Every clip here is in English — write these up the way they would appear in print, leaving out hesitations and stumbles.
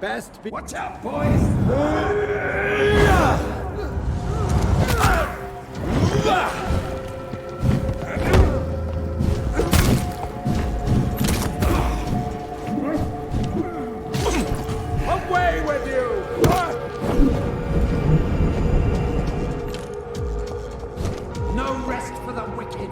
Best be— Watch out, boys! Away with you! No rest for the wicked!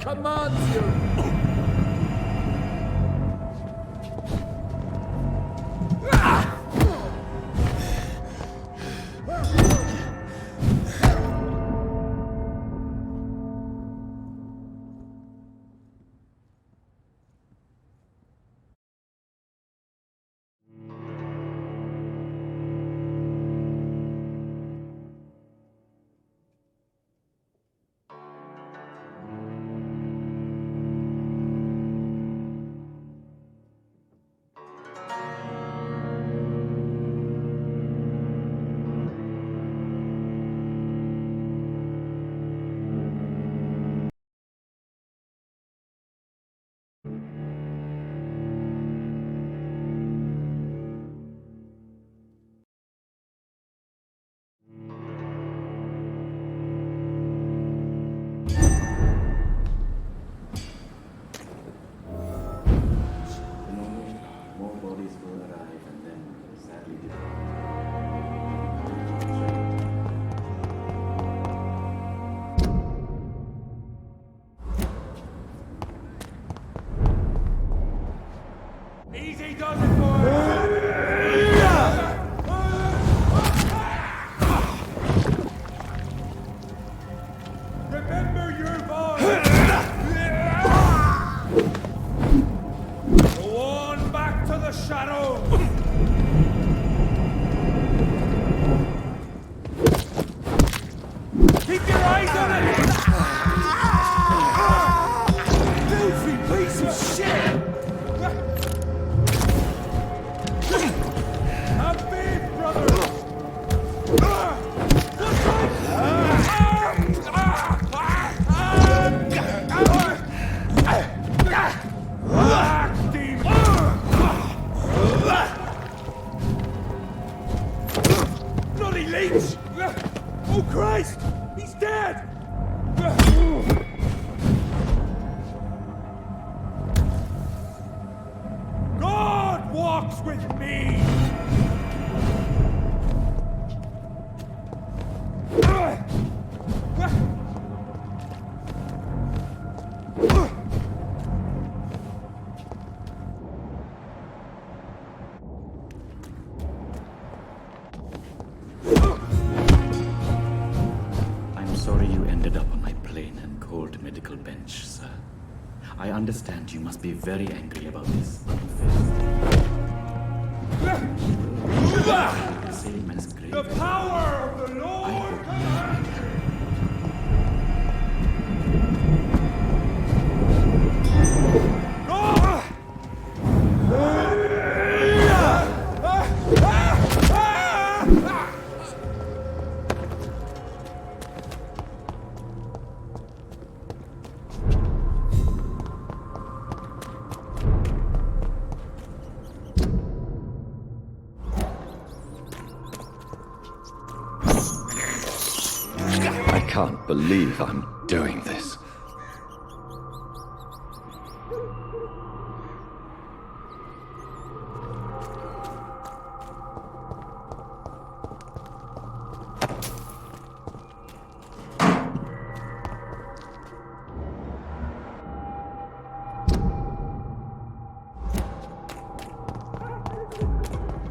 commands you! More bodies will arrive and then sadly depart. Easy does it, boys! Remember your vows! Go on back to the shadows! Keep your eyes on it! Filthy piece of shit! A big brother! Bloody leech! Oh Christ! He's dead! God walks with me! I'm sorry you ended up on my plain and cold medical bench, sir. I understand you must be very angry about this the same as grave. The power of the Lord commands! I can't believe I'm doing this.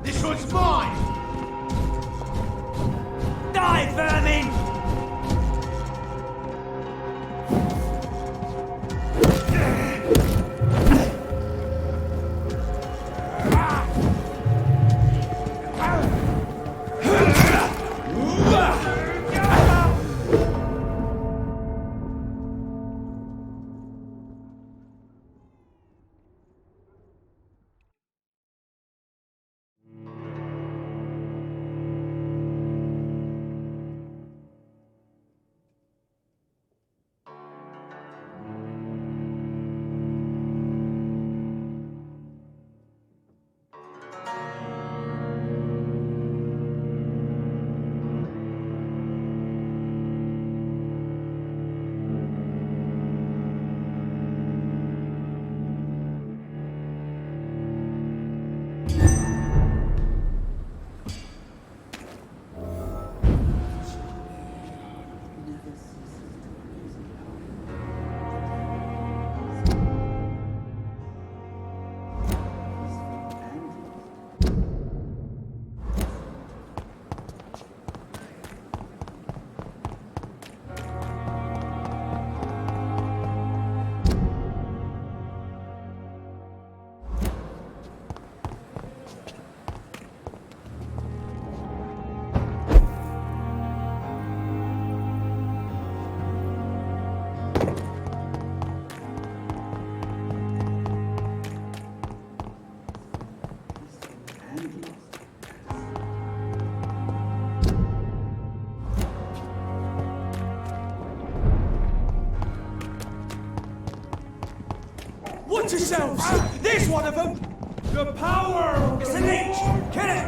This one's mine! Die, vermin! Watch yourselves! There's one of them! The power! It's an H! Get it!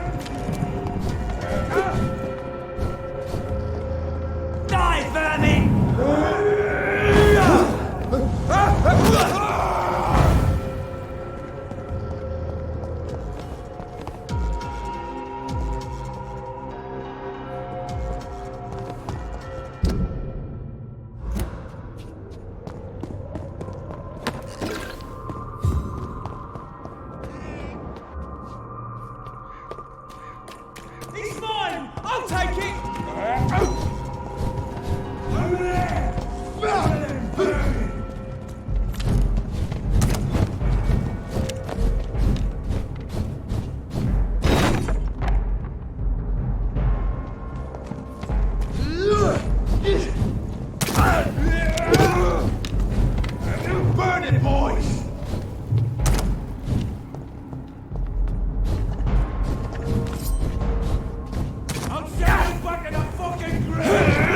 Die, vermin! He's mine! I'll take it! Over there! Burn it, boys! I'm standing back in the fucking grave!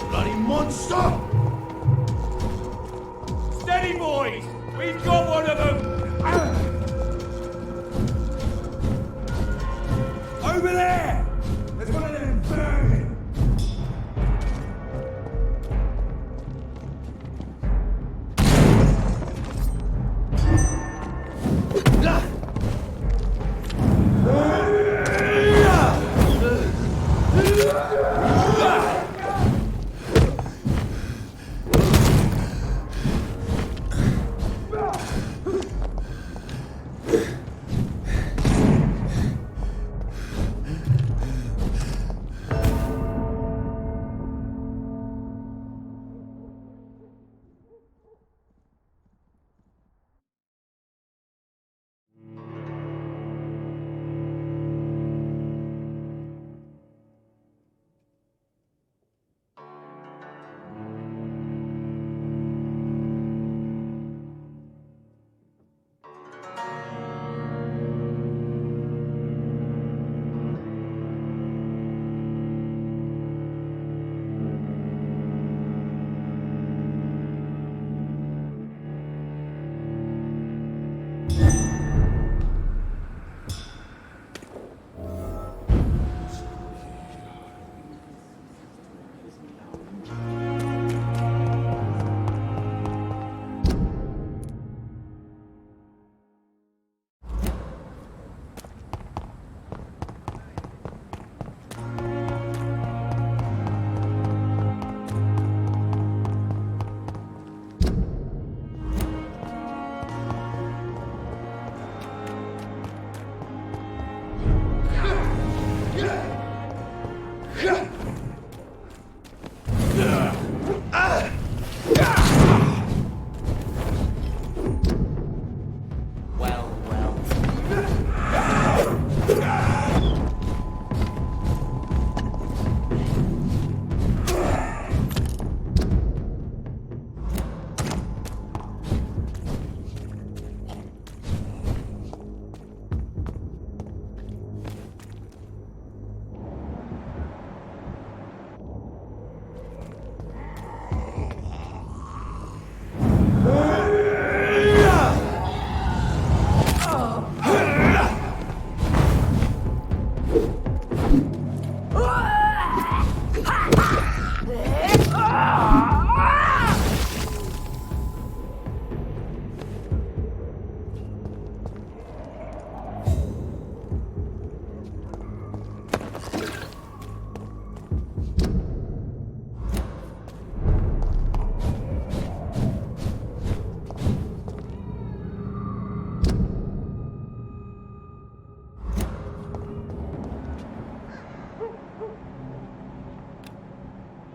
Bloody monster! Steady, boys! We've got one of them! Over there! There's one of them burning!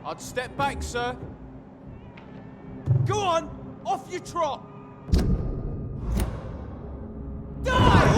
I'd step back, sir. Go on! Off you trot! Die!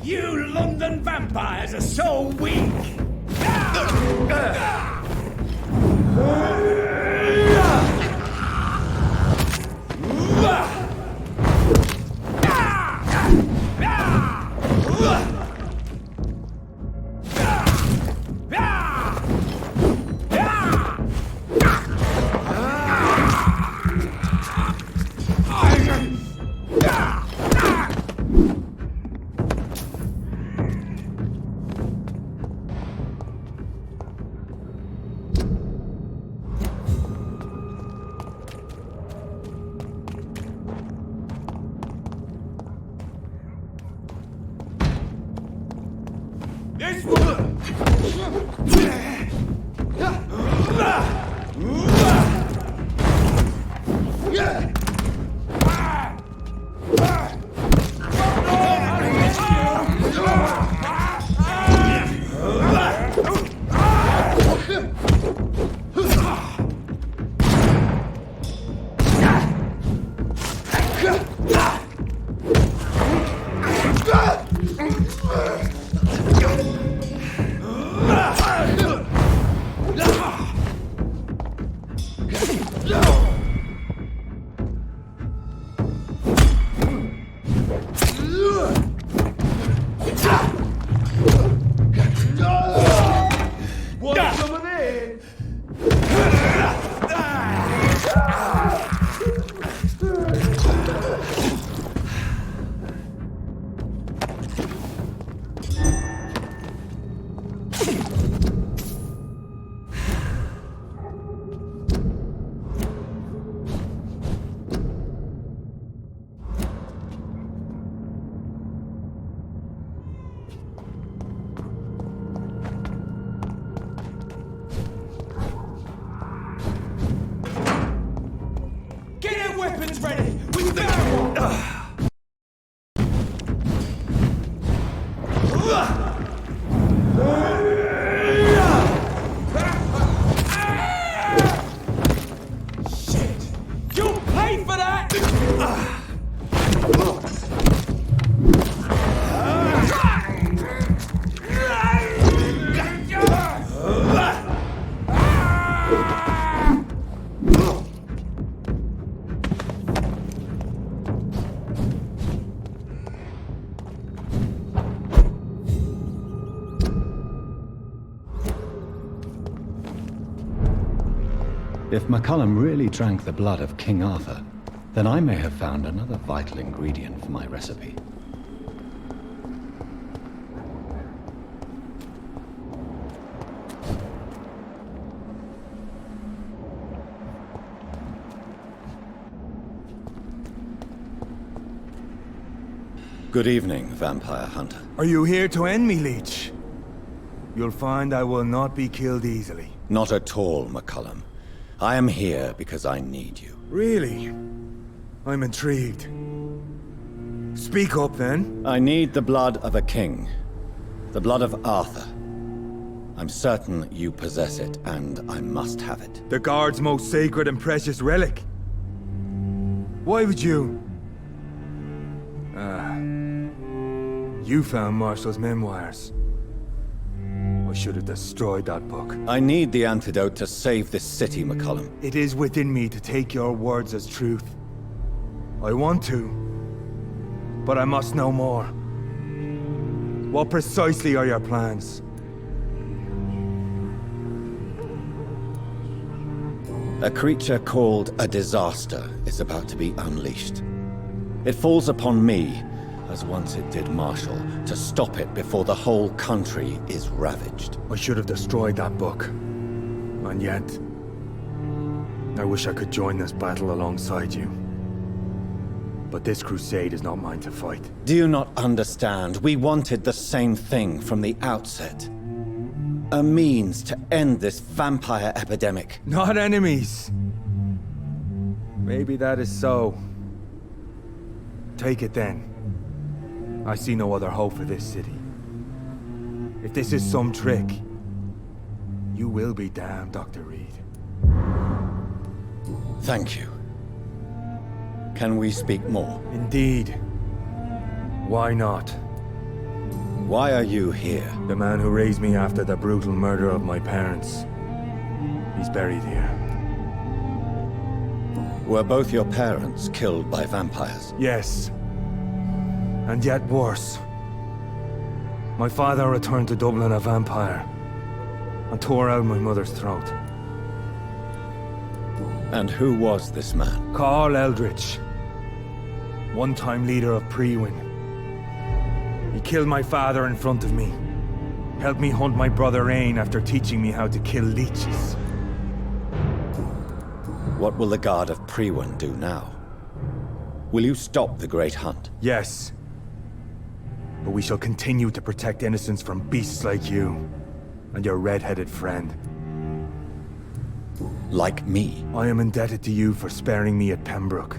You London vampires are so weak! This one! Weapons ready! We found one! Shit! You'll pay for that! If McCullum really drank the blood of King Arthur, then I may have found another vital ingredient for my recipe. Good evening, Vampire Hunter. Are you here to end me, Leech? You'll find I will not be killed easily. Not at all, McCullum. I am here because I need you. Really? I'm intrigued. Speak up, then. I need the blood of a king. The blood of Arthur. I'm certain you possess it, and I must have it. The Guard's most sacred and precious relic. Why would you? You found Marshall's memoirs. I should have destroyed that book. I need the antidote to save this city, McCollum. It is within me to take your words as truth. I want to, but I must know more. What precisely are your plans? A creature called a disaster is about to be unleashed. It falls upon me, as once it did Marshall, to stop it before the whole country is ravaged. I should have destroyed that book. And yet, I wish I could join this battle alongside you. But this crusade is not mine to fight. Do you not understand? We wanted the same thing from the outset. A means to end this vampire epidemic. Not enemies. Maybe that is so. Take it then. I see no other hope for this city. If this is some trick, you will be damned, Dr. Reed. Thank you. Can we speak more? Indeed. Why not? Why are you here? The man who raised me after the brutal murder of my parents. He's buried here. Were both your parents killed by vampires? Yes. And yet worse. My father returned to Dublin a vampire and tore out my mother's throat. And who was this man? Carl Eldritch. One-time leader of Prewin. He killed my father in front of me. Helped me hunt my brother Ain after teaching me how to kill leeches. What will the Guard of Prewin do now? Will you stop the Great Hunt? Yes. But we shall continue to protect innocents from beasts like you and your red-headed friend. Like me? I am indebted to you for sparing me at Pembroke.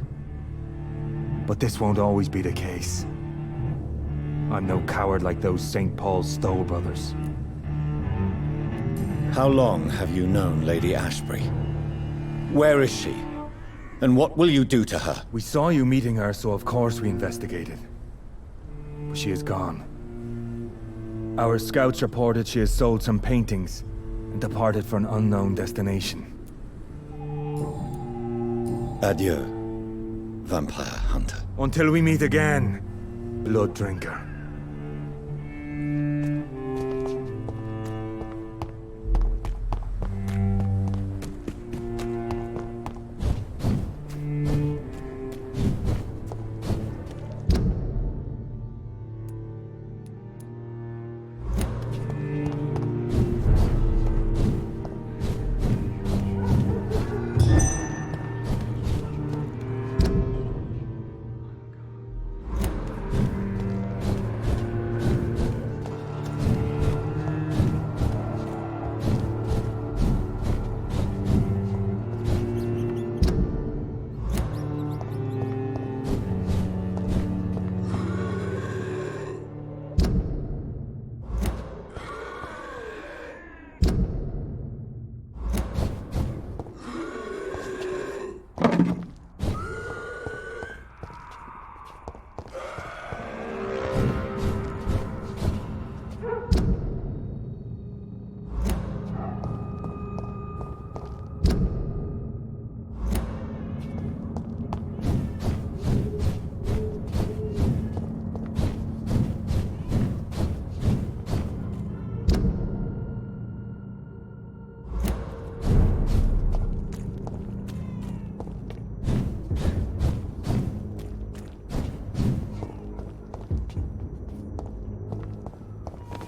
But this won't always be the case. I'm no coward like those St. Paul's Stowe brothers. How long have you known Lady Ashbury? Where is she? And what will you do to her? We saw you meeting her, so of course we investigated. But she is gone. Our scouts reported she has sold some paintings and departed for an unknown destination. Adieu, vampire hunter. Until we meet again, blood drinker.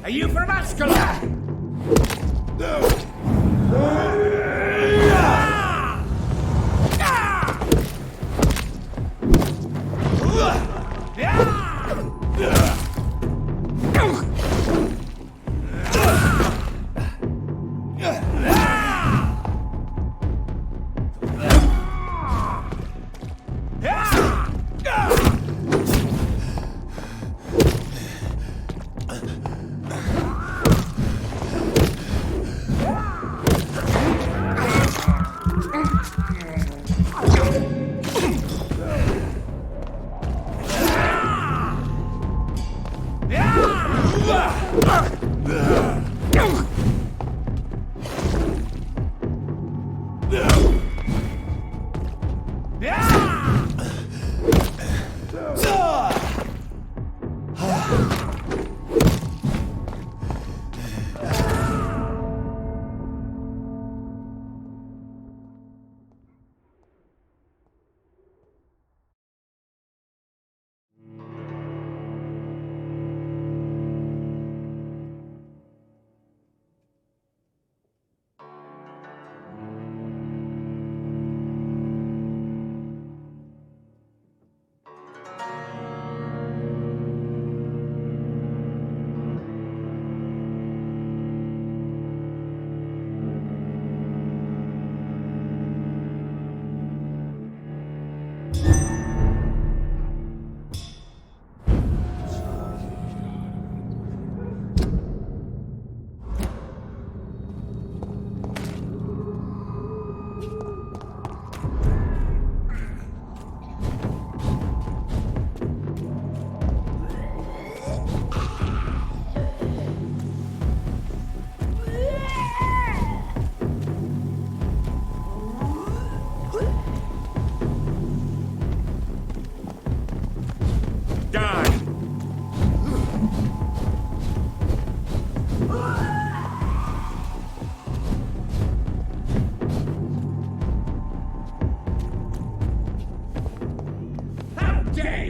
Are you from Ascalon?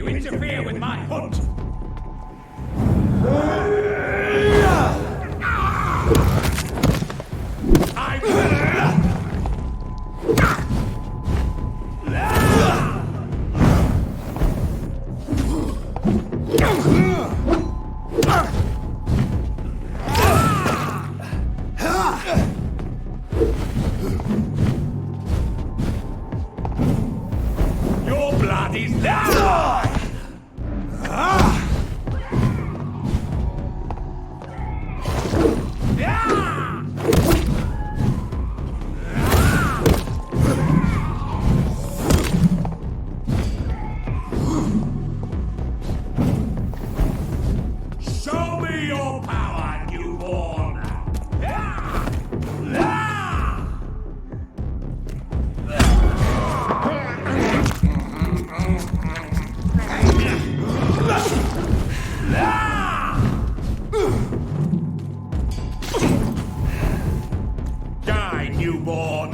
Interfere with my hunt! Your blood is there! Show me your power, newborn! Die, newborn!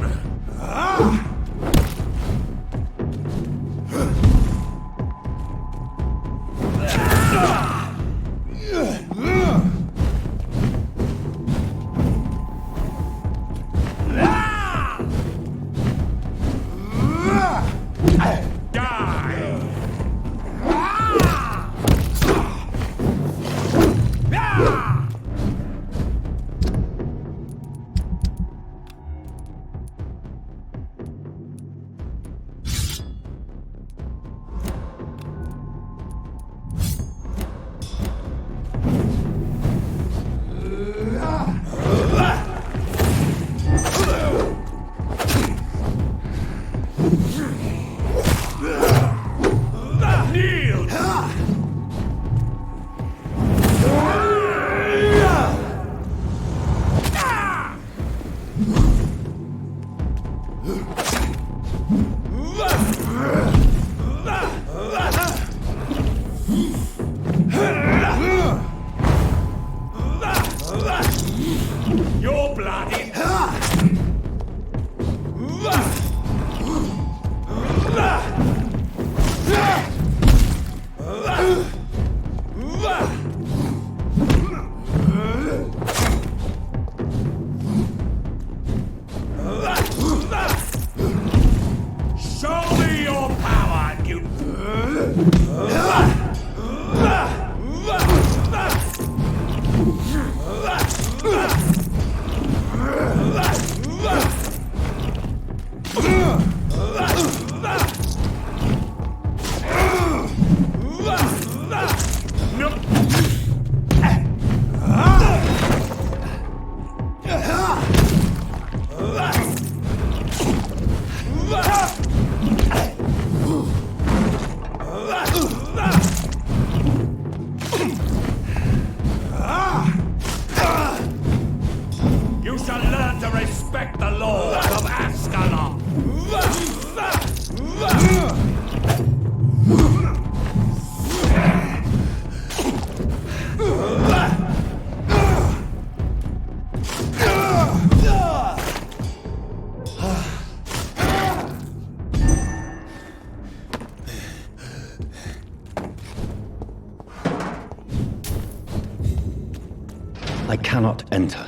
I cannot enter.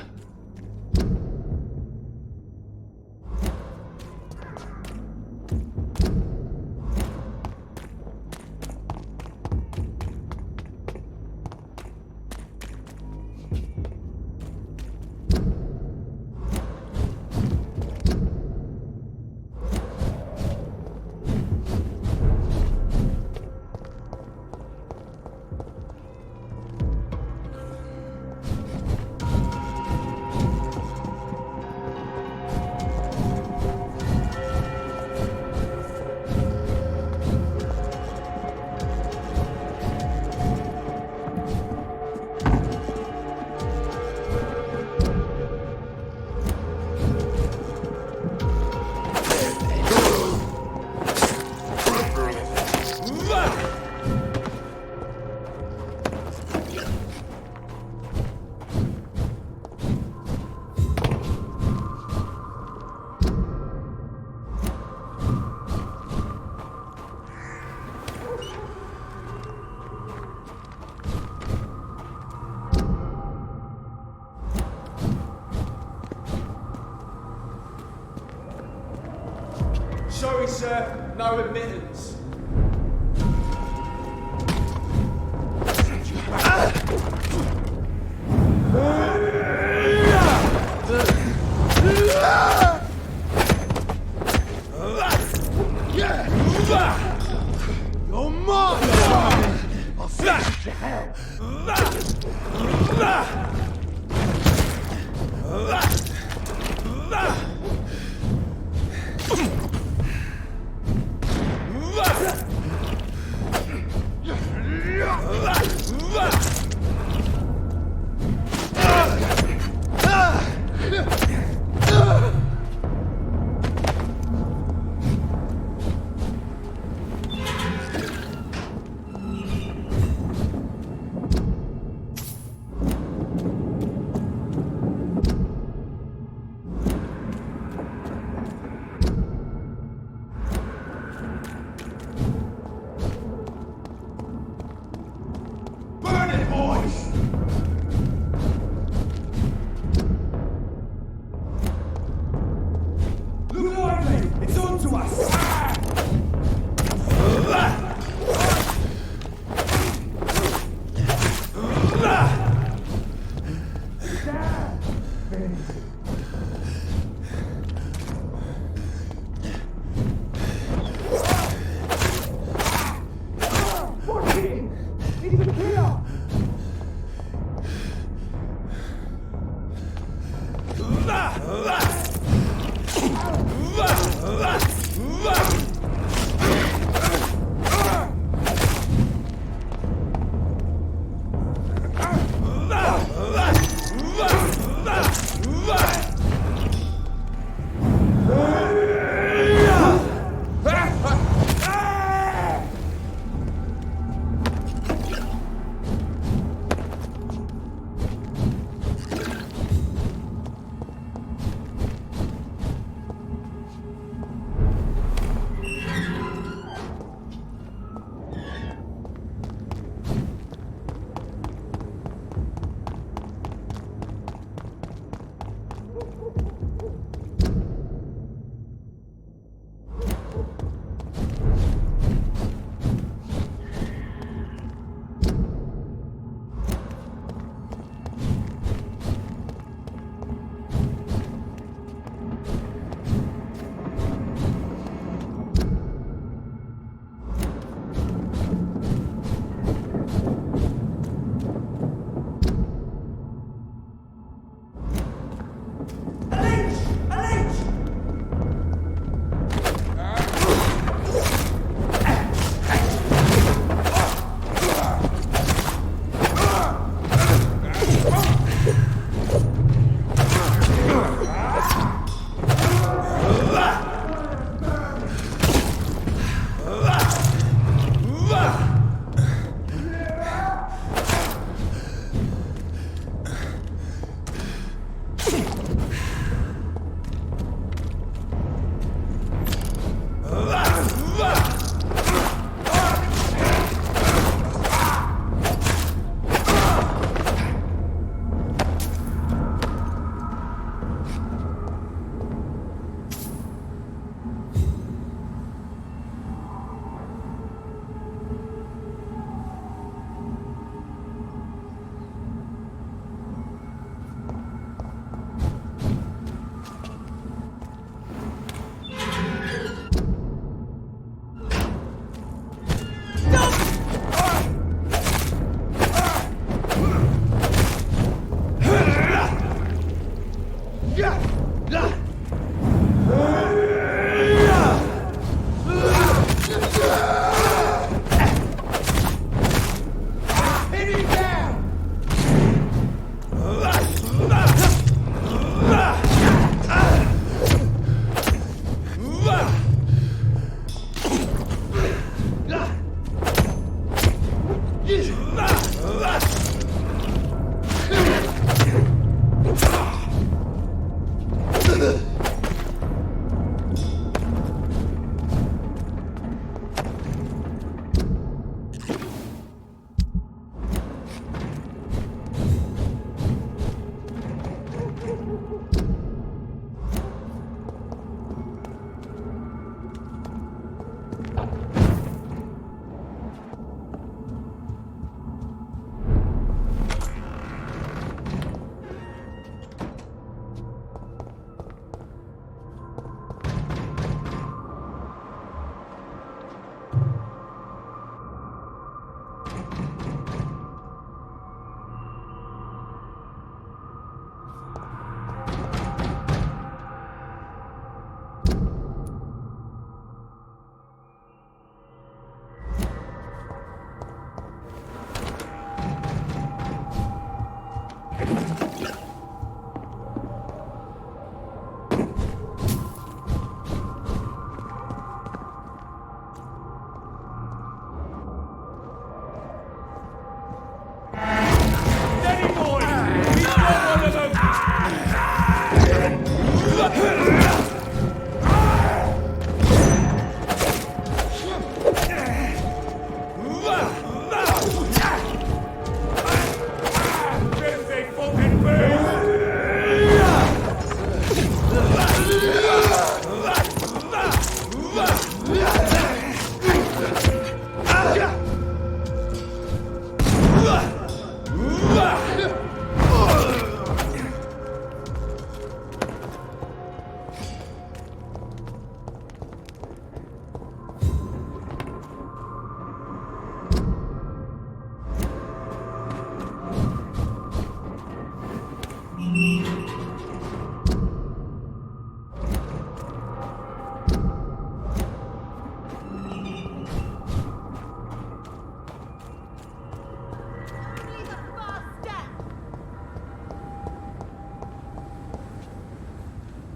Sorry, sir. No admittance. You're mine! I'll send you to hell!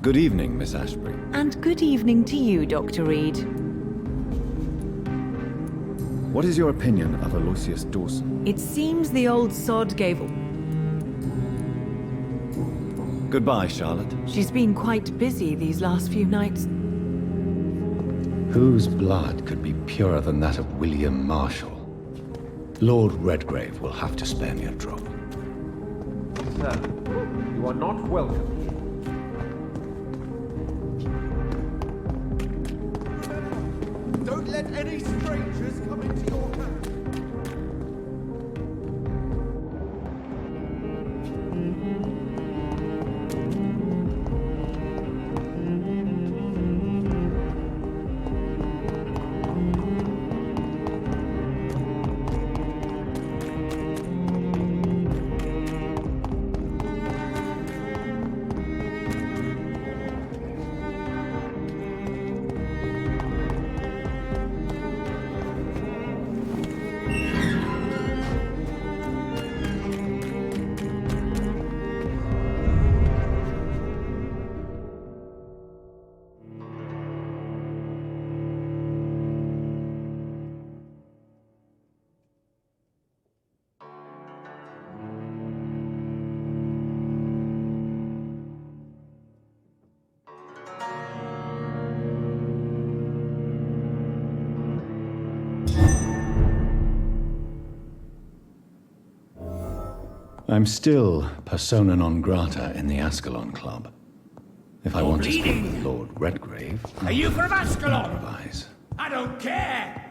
Good evening, Miss Ashbury. And good evening to you, Dr. Reed. What is your opinion of Aloysius Dawson? It seems the old sod gave... Goodbye, Charlotte. She's been quite busy these last few nights. Whose blood could be purer than that of William Marshall? Lord Redgrave will have to spare me a drop. Sir, you are not welcome here. Don't let any strangers come into your camp. I'm still persona non grata in the Ascalon Club. If I want to speak with Lord Redgrave, Are you from Ascalon? improvise. I don't care.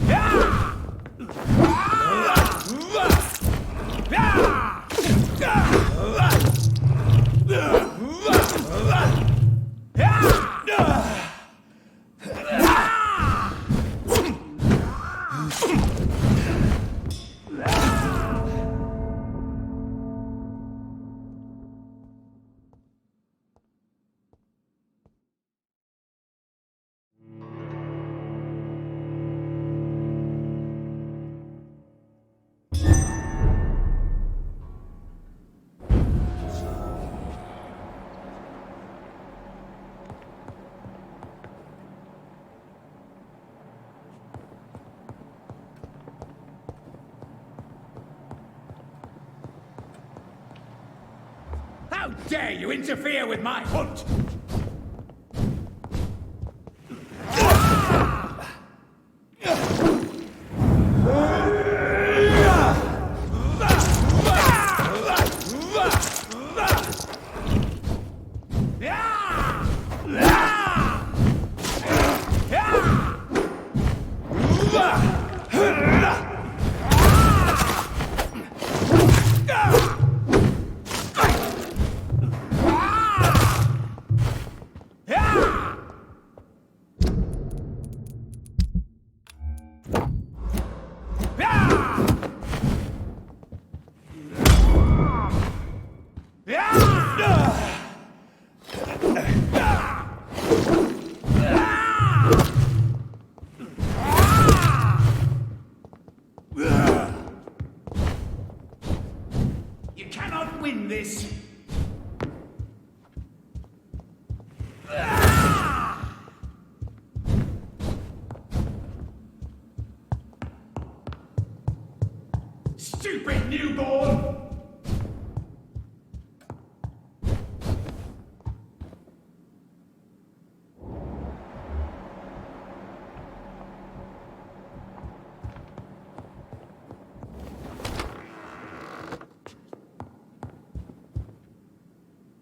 Yeah! How dare you interfere with my hunt? You cannot win this. Stupid newborn!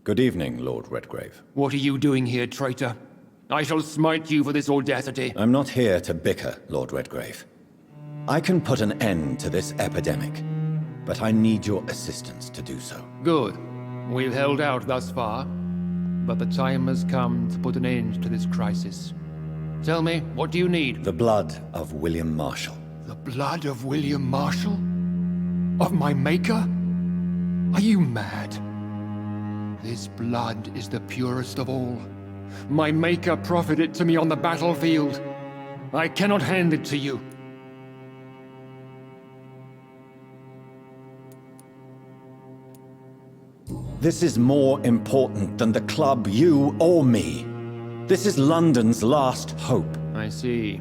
Good evening, Lord Redgrave. What are you doing here, traitor? I shall smite you for this audacity. I'm not here to bicker, Lord Redgrave. I can put an end to this epidemic, but I need your assistance to do so. Good. We've held out thus far, but the time has come to put an end to this crisis. Tell me, what do you need? The blood of William Marshall. The blood of William Marshall? Of my maker? Are you mad? This blood is the purest of all. My maker proffered it to me on the battlefield. I cannot hand it to you. This is more important than the club, you or me. This is London's last hope. I see.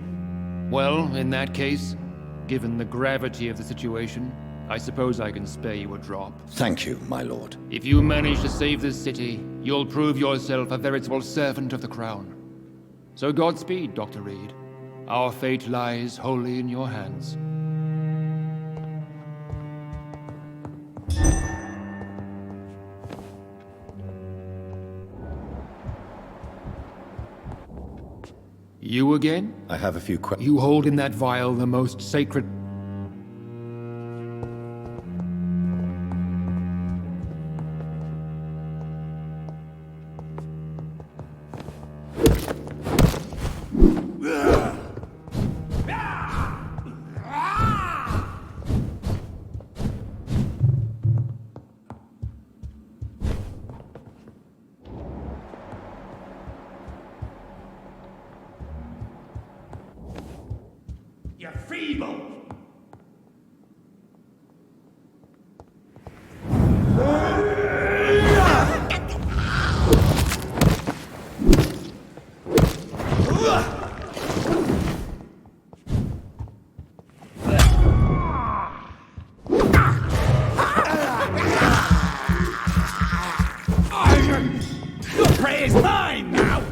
Well, in that case, given the gravity of the situation, I suppose I can spare you a drop. Thank you, my lord. If you manage to save this city, you'll prove yourself a veritable servant of the crown. So Godspeed, Dr. Reed. Our fate lies wholly in your hands. You again? I have a few questions. You hold in that vial the most sacred... You're feeble! The prey is mine now!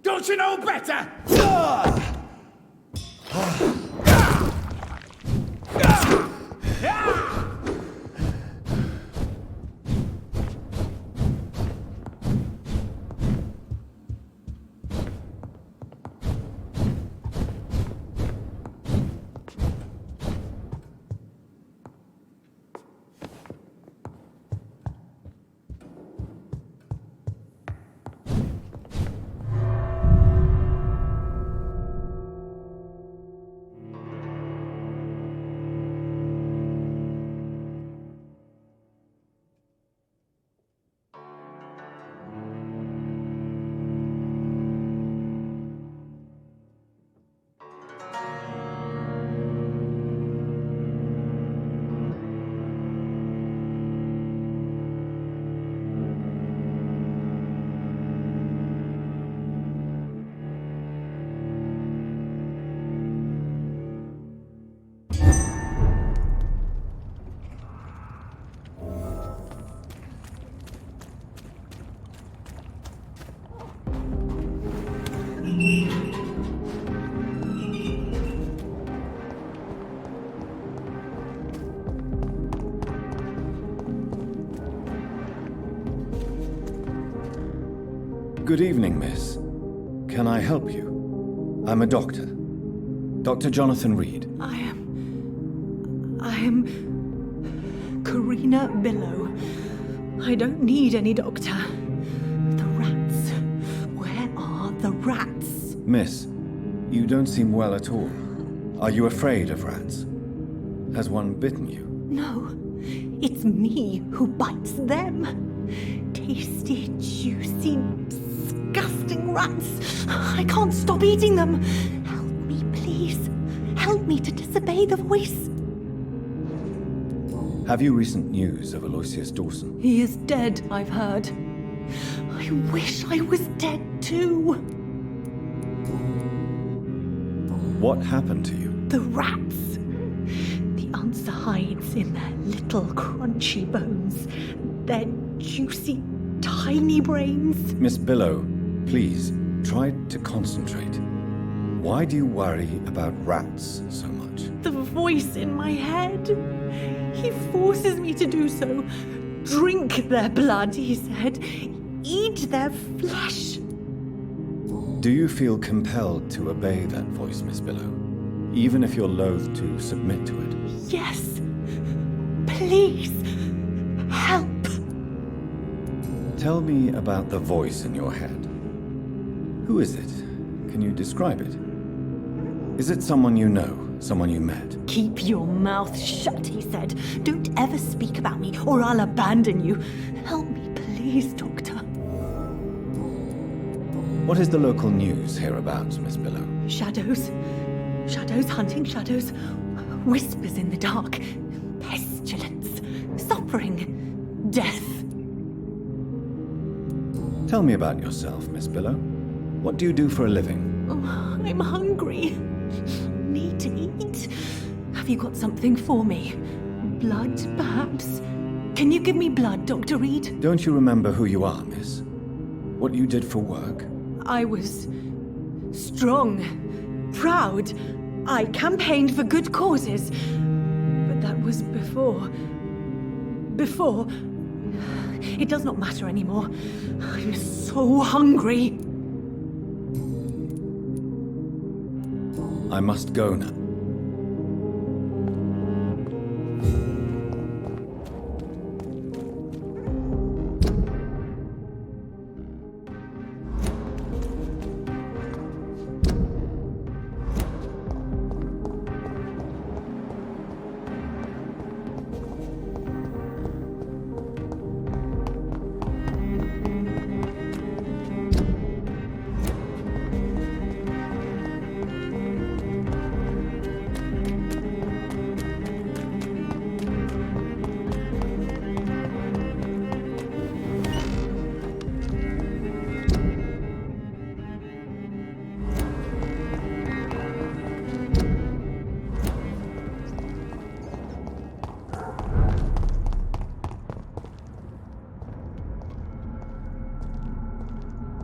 Don't you know better? Good evening, miss. Can I help you? I'm a doctor. Dr. Jonathan Reed. I am Karina Billow. I don't need any doctor. The rats. Where are the rats? Miss, you don't seem well at all. Are you afraid of rats? Has one bitten you? No, it's me who bites them. Tasty, juicy, disgusting rats. I can't stop eating them. Help me, please. Help me to disobey the voice. Have you recent news of Aloysius Dawson? He is dead, I've heard. I wish I was dead too. What happened to you? The rats. The answer hides in their little crunchy bones. Their juicy, tiny brains. Miss Billow, please, try to concentrate. Why do you worry about rats so much? The voice in my head. He forces me to do so. Drink their blood, he said. Eat their flesh. Do you feel compelled to obey that voice, Miss Billow? Even if you're loath to submit to it? Yes. Please. Help. Tell me about the voice in your head. Who is it? Can you describe it? Is it someone you know? Someone you met? Keep your mouth shut, he said. Don't ever speak about me, or I'll abandon you. Help me, please, Doctor. What is the local news hereabouts, Miss Billow? Shadows. Shadows hunting shadows. Whispers in the dark. Pestilence. Suffering. Death. Tell me about yourself, Miss Billow. What do you do for a living? Oh, I'm hungry. Need to eat. Have you got something for me? Blood, perhaps? Can you give me blood, Dr. Reed? Don't you remember who you are, miss? What you did for work? I was strong, proud. I campaigned for good causes. But that was before. Before. It does not matter anymore. I'm so hungry. I must go now.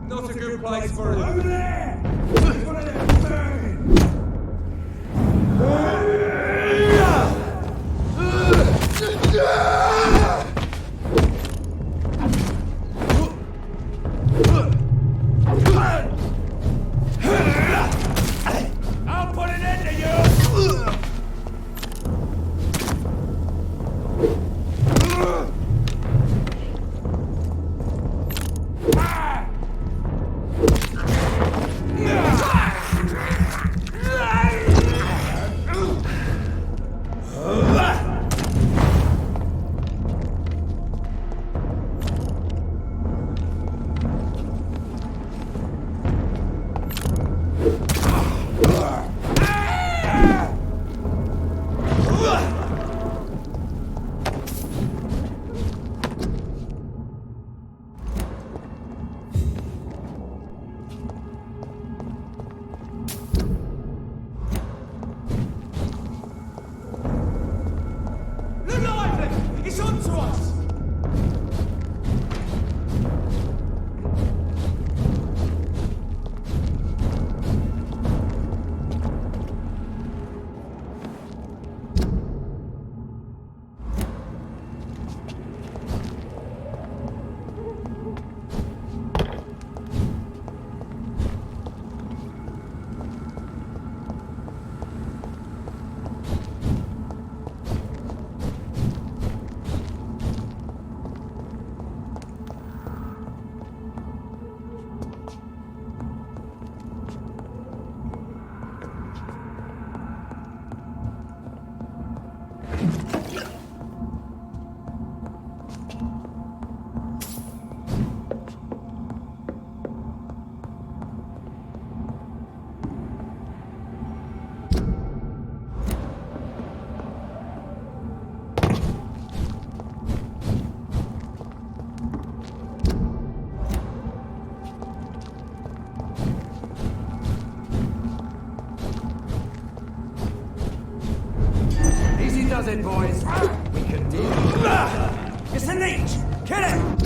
Not a good place for it. Over there! One of them burning! I'll put an end to you! It's on to us! does it, boys. We can deal. It's a leech! Kill him!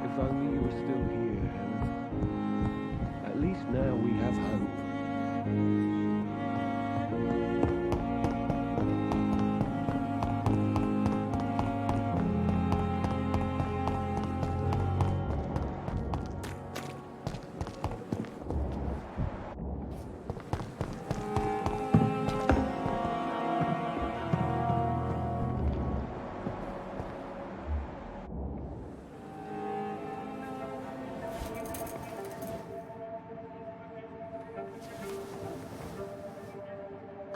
If only you were still here, Helen. At least now we have hope.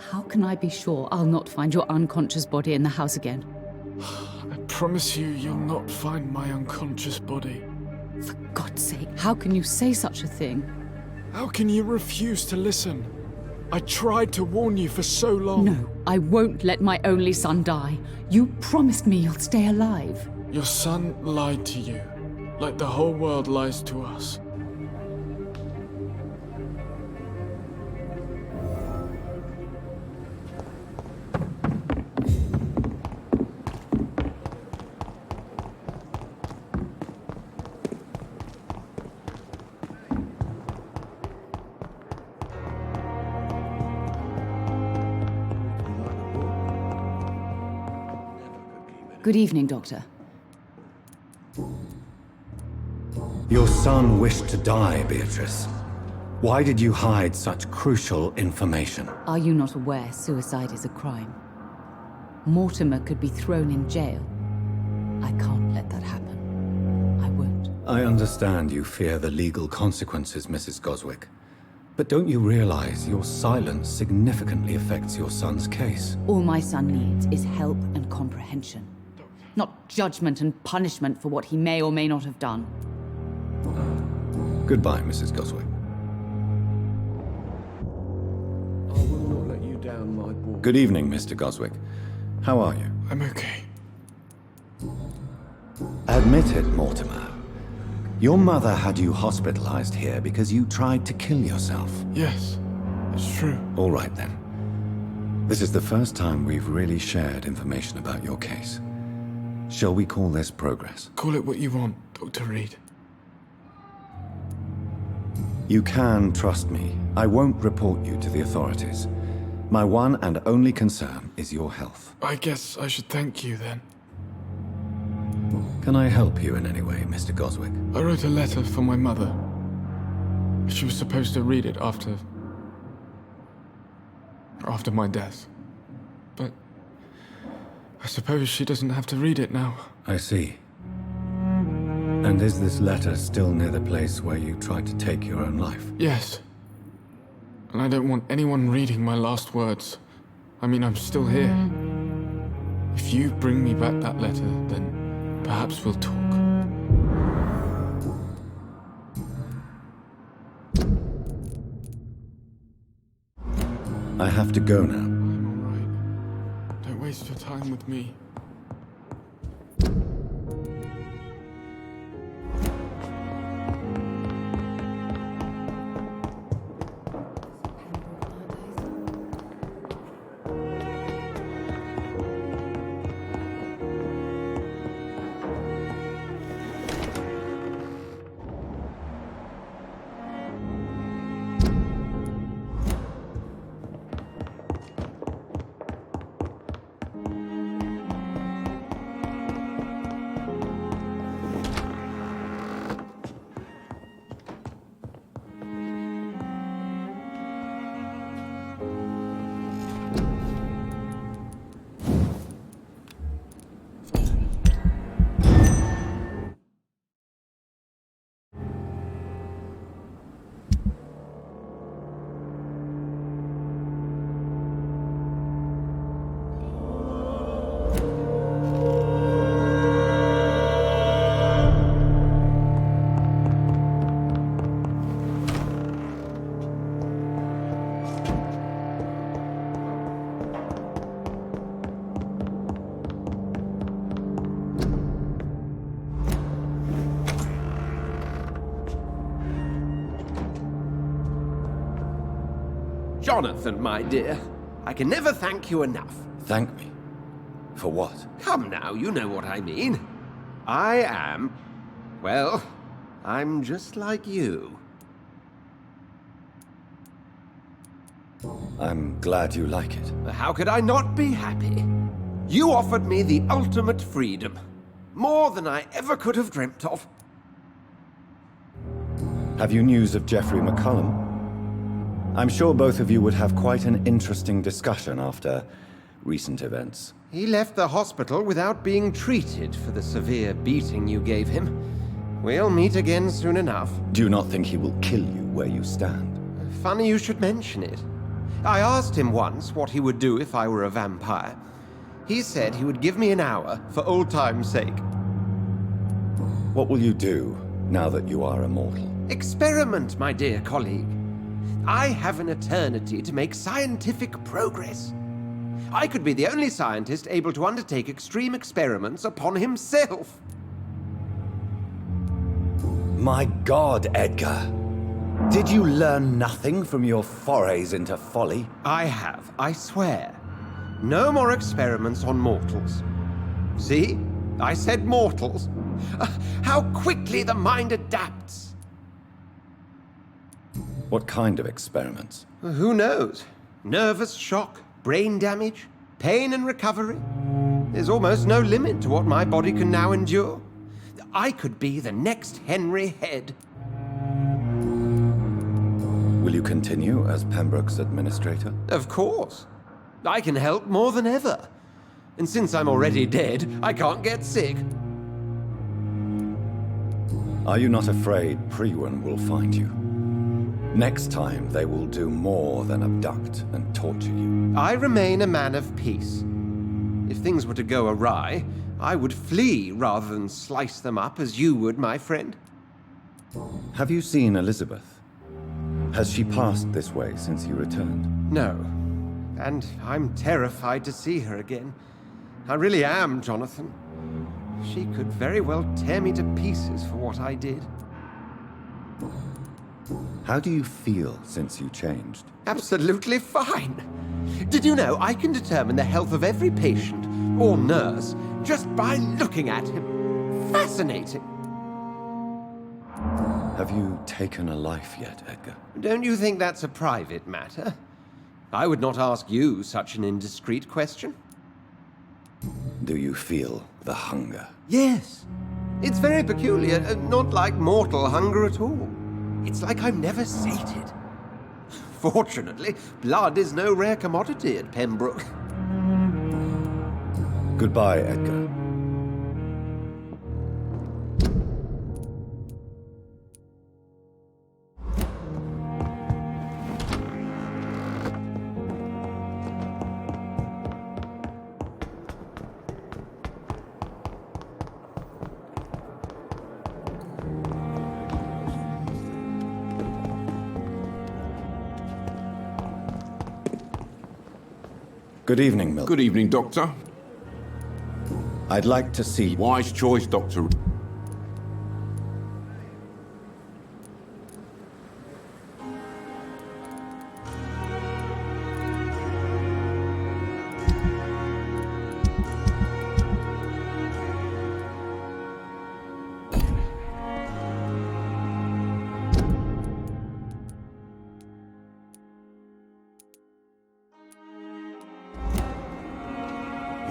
How can I be sure I'll not find your unconscious body in the house again? I promise you'll not find my unconscious body. For God's sake, how can you say such a thing? How can you refuse to listen? I tried to warn you for so long. No, I won't let my only son die. You promised me you'll stay alive. Your son lied to you, like the whole world lies to us. Good evening, Doctor. Your son wished to die, Beatrice. Why did you hide such crucial information? Are you not aware suicide is a crime? Mortimer could be thrown in jail. I can't let that happen. I won't. I understand you fear the legal consequences, Mrs. Goswick. But don't you realize your silence significantly affects your son's case? All my son needs is help and comprehension. Not judgment and punishment for what he may or may not have done. Goodbye, Mrs. Goswick. I will not let you down, my boy. Good evening, Mr. Goswick. How are you? I'm okay. Admit it, Mortimer. Your mother had you hospitalized here because you tried to kill yourself. Yes, it's true. All right, then. This is the first time we've really shared information about your case. Shall we call this progress? Call it what you want, Dr. Reed. You can trust me. I won't report you to the authorities. My one and only concern is your health. I guess I should thank you then. Can I help you in any way, Mr. Goswick? I wrote a letter for my mother. She was supposed to read it after my death. But I suppose she doesn't have to read it now. I see. And is this letter still near the place where you tried to take your own life? Yes. And I don't want anyone reading my last words. I mean, I'm still here. If you bring me back that letter, then perhaps we'll talk. I have to go now. I'm all right. Don't waste your time with me. Jonathan, my dear, I can never thank you enough. Thank me? For what? Come now, you know what I mean. I am... well, I'm just like you. I'm glad you like it. How could I not be happy? You offered me the ultimate freedom. More than I ever could have dreamt of. Have you news of Geoffrey McCullum? I'm sure both of you would have quite an interesting discussion after recent events. He left the hospital without being treated for the severe beating you gave him. We'll meet again soon enough. Do you not think he will kill you where you stand? Funny you should mention it. I asked him once what he would do if I were a vampire. He said he would give me an hour for old time's sake. What will you do now that you are immortal? Experiment, my dear colleague. I have an eternity to make scientific progress. I could be the only scientist able to undertake extreme experiments upon himself. My God, Edgar. Did you learn nothing from your forays into folly? I have, I swear. No more experiments on mortals. See? I said mortals. How quickly the mind adapts. What kind of experiments? Who knows? Nervous shock, brain damage, pain and recovery. There's almost no limit to what my body can now endure. I could be the next Henry Head. Will you continue as Pembroke's administrator? Of course. I can help more than ever. And since I'm already dead, I can't get sick. Are you not afraid Priwen will find you? Next time, they will do more than abduct and torture you. I remain a man of peace. If things were to go awry, I would flee rather than slice them up as you would, my friend. Have you seen Elizabeth? Has she passed this way since you returned? No. And I'm terrified to see her again. I really am, Jonathan. She could very well tear me to pieces for what I did. How do you feel since you changed? Absolutely fine. Did you know I can determine the health of every patient or nurse just by looking at him? Fascinating. Have you taken a life yet, Edgar? Don't you think that's a private matter? I would not ask you such an indiscreet question. Do you feel the hunger? Yes. It's very peculiar, not like mortal hunger at all. It's like I'm never sated. Fortunately, blood is no rare commodity at Pembroke. Goodbye, Edgar. Good evening, Milton. Good evening, Doctor. I'd like to see... Wise choice, Doctor.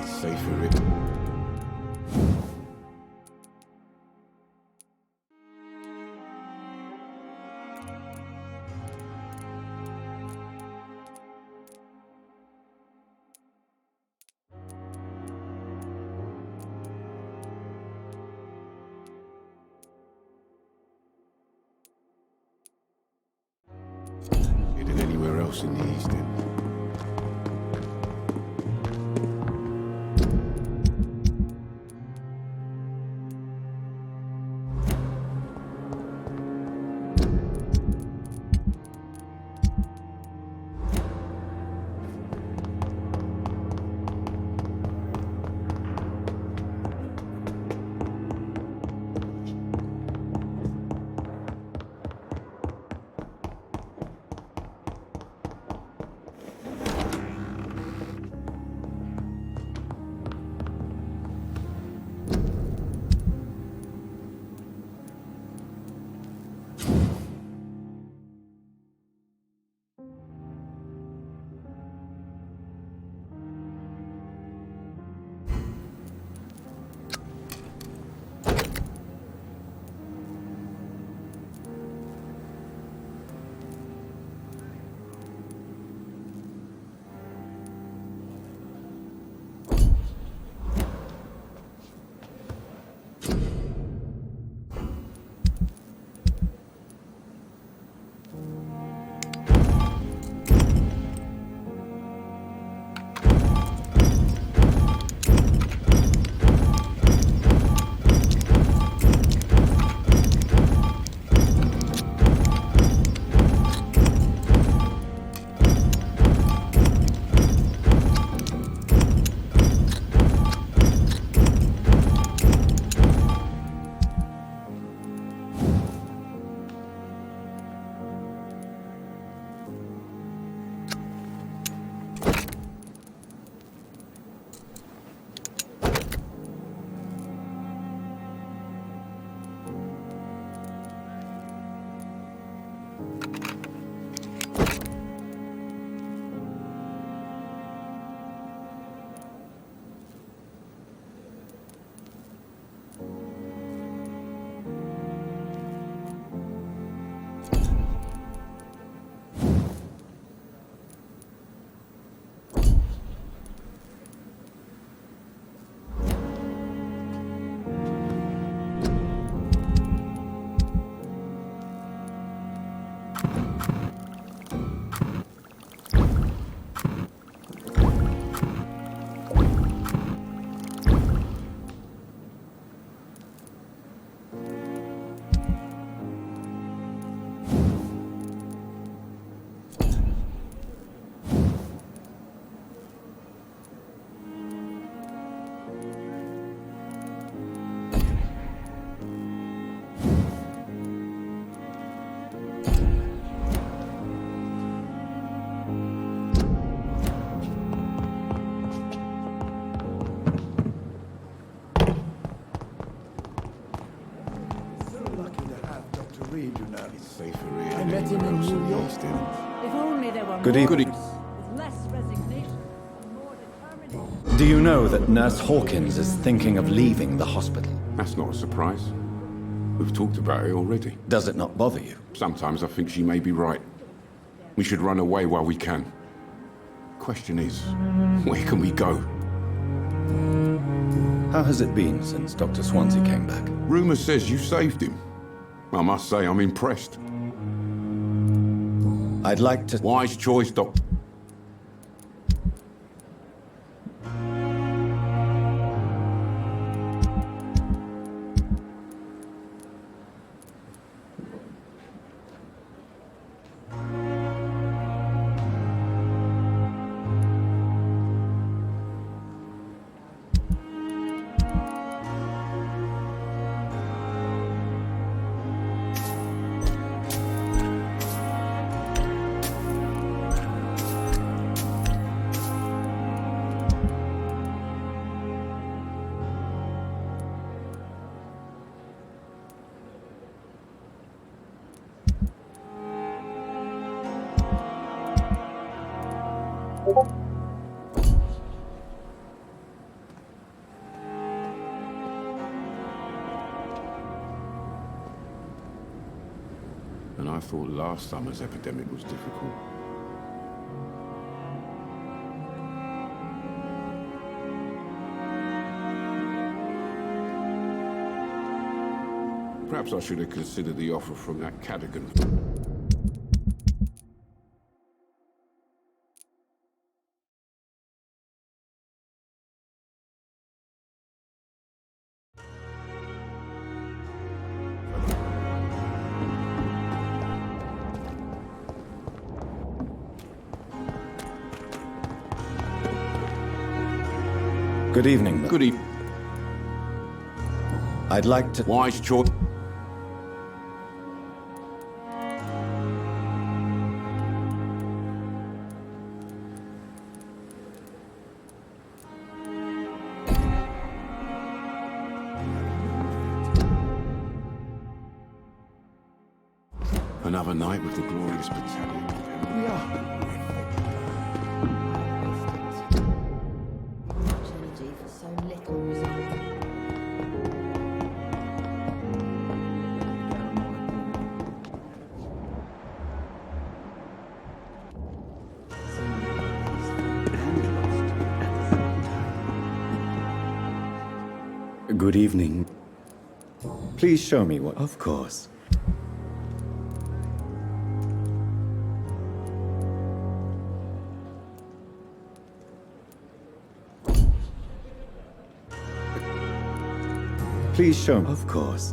Safer it. Is it anywhere else in the East End? It's safer here I than met him anywhere in else New in the York. East End. If only there were Good more evening. of us, with less resignation and more determination. Do you know that Nurse Hawkins is thinking of leaving the hospital? That's not a surprise. We've talked about it already. Does it not bother you? Sometimes I think she may be right. We should run away while we can. Question is, where can we go? How has it been since Dr. Swansea came back? Rumour says you saved him. I must say I'm impressed. I'd like to... Wise choice, Doc. And I thought last summer's epidemic was difficult. Perhaps I should have considered the offer from that Cadogan. Good evening. Good evening. I'd like to... Wise choice. Another night with the glorious battalion. We are. Opportunity for so little result. Good evening. Please show me what... Of course. Please show me... Of course.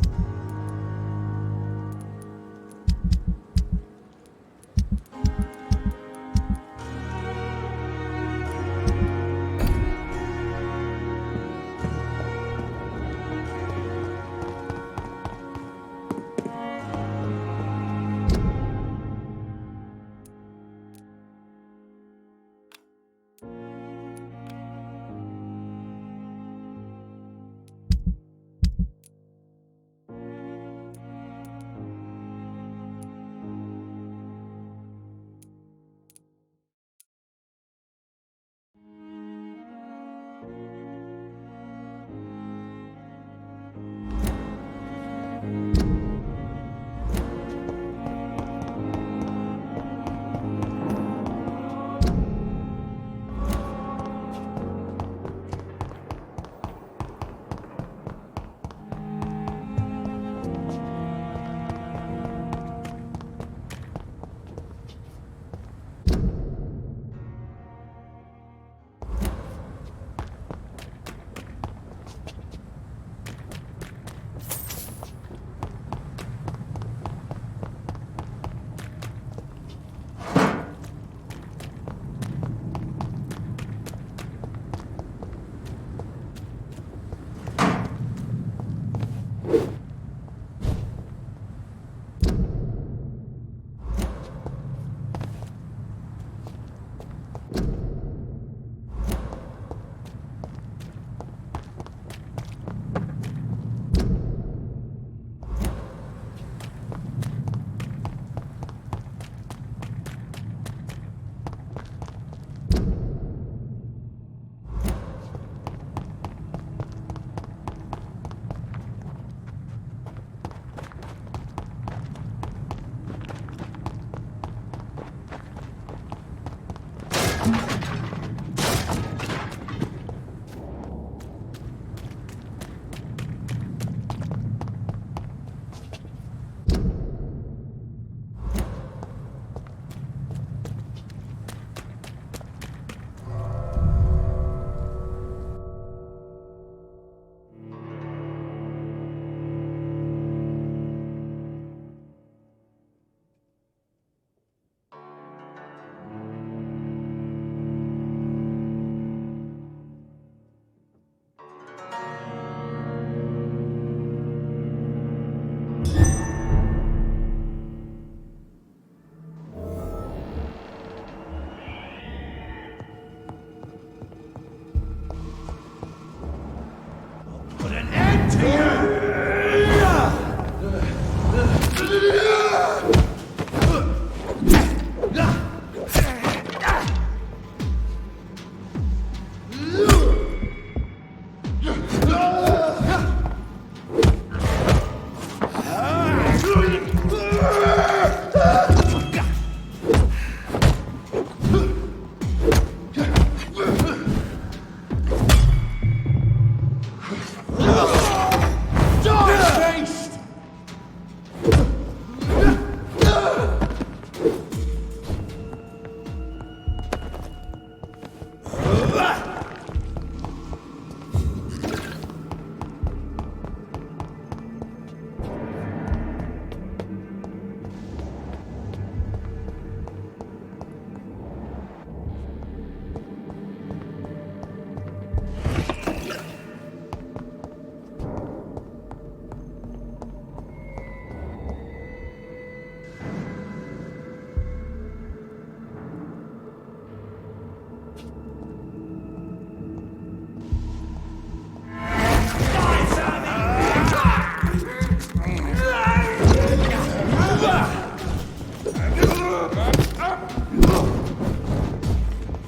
put an end to you!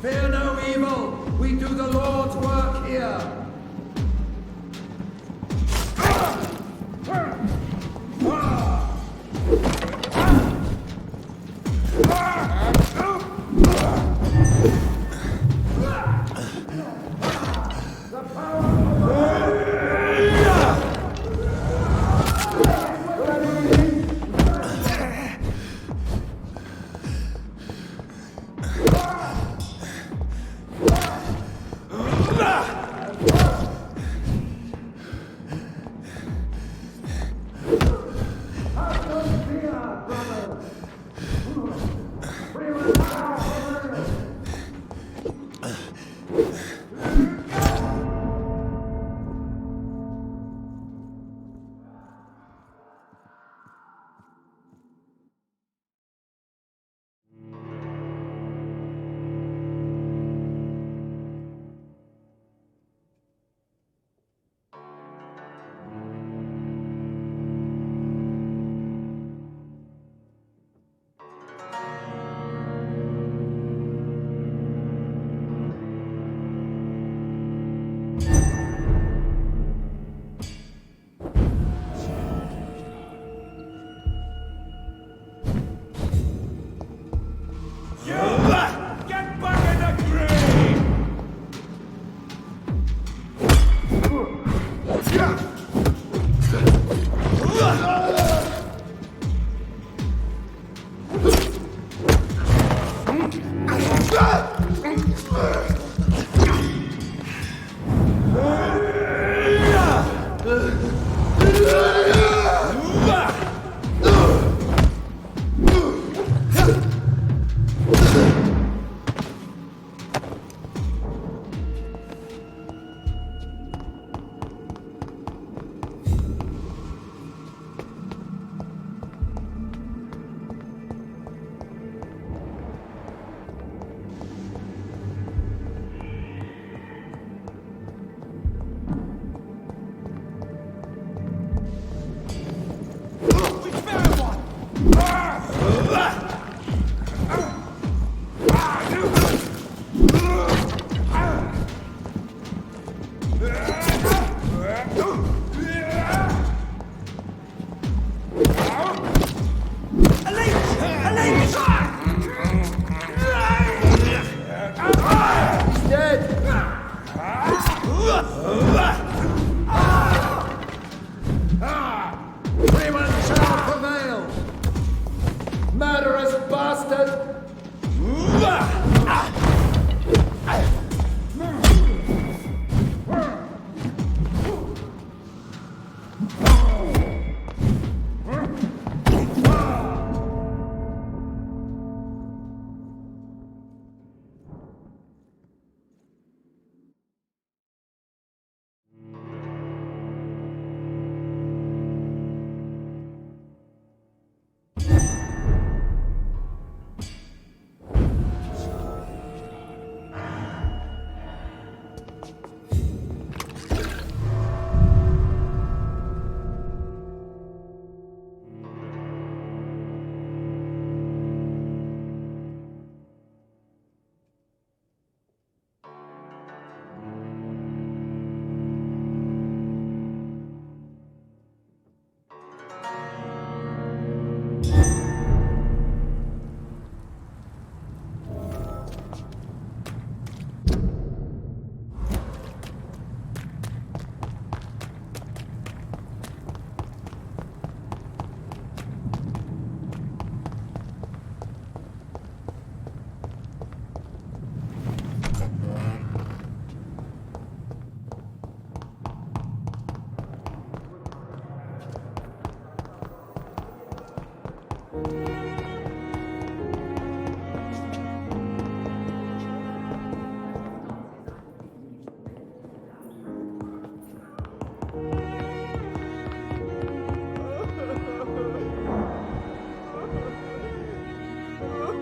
Fear no evil. We do the Lord's work here.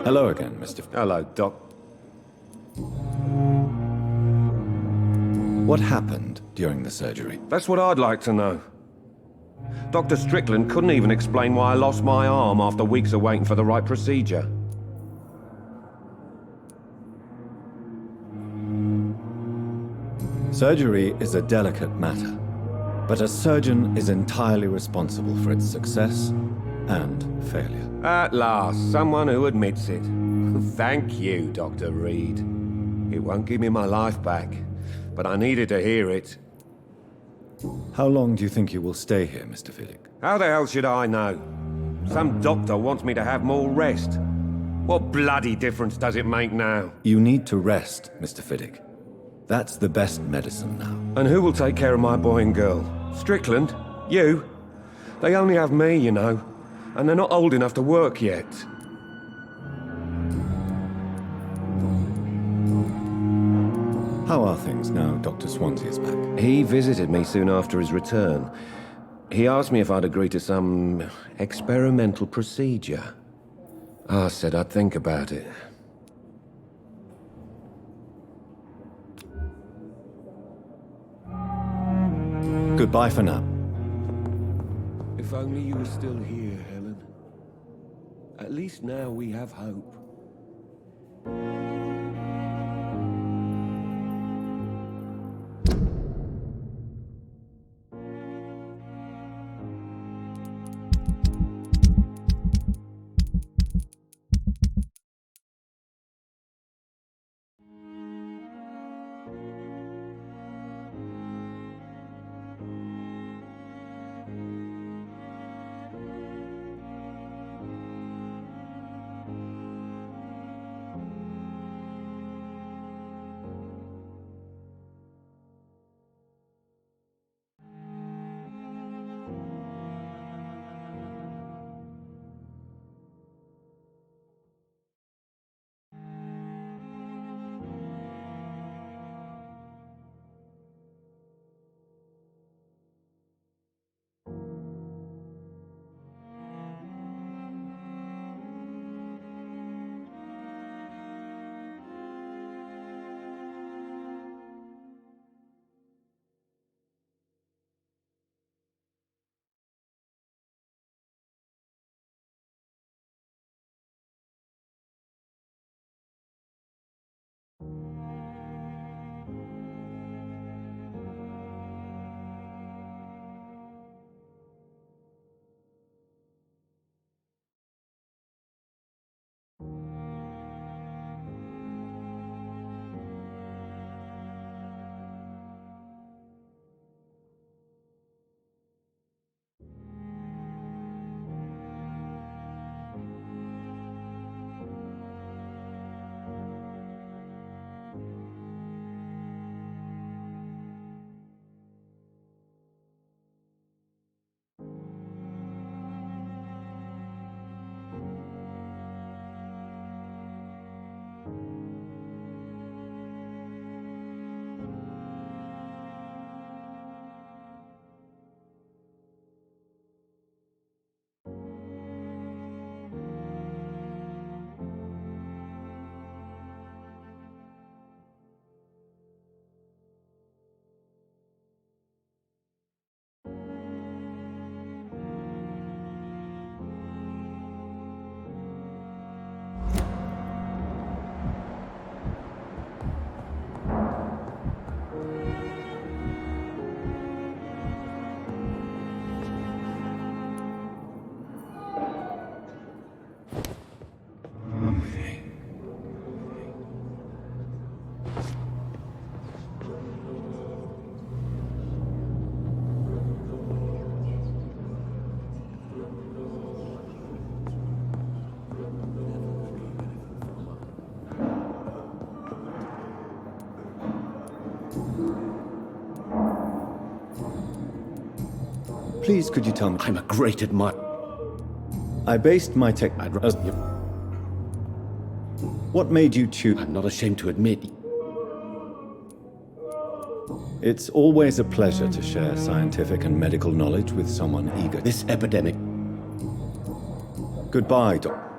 Hello again, Mr. Hello, Doc. What happened during the surgery? That's what I'd like to know. Dr. Strickland couldn't even explain why I lost my arm after weeks of waiting for the right procedure. Surgery is a delicate matter, but a surgeon is entirely responsible for its success and failure. At last, someone who admits it. Thank you, Dr. Reed. It won't give me my life back, but I needed to hear it. How long do you think you will stay here, Mr. Fiddick? How the hell should I know? Some doctor wants me to have more rest. What bloody difference does it make now? You need to rest, Mr. Fiddick. That's the best medicine now. And who will take care of my boy and girl? Strickland? You? They only have me, you know. And they're not old enough to work yet. How are things now Dr. Swansea is back? He visited me soon after his return. He asked me if I'd agree to some experimental procedure. I said I'd think about it. Goodbye for now. If only you were still here, Helen. At least now we have hope. Please, could you tell me? I'm a great admirer. I based my tech... What made you choose... I'm not ashamed to admit... It's always a pleasure to share scientific and medical knowledge with someone eager. This epidemic... Goodbye, Doc.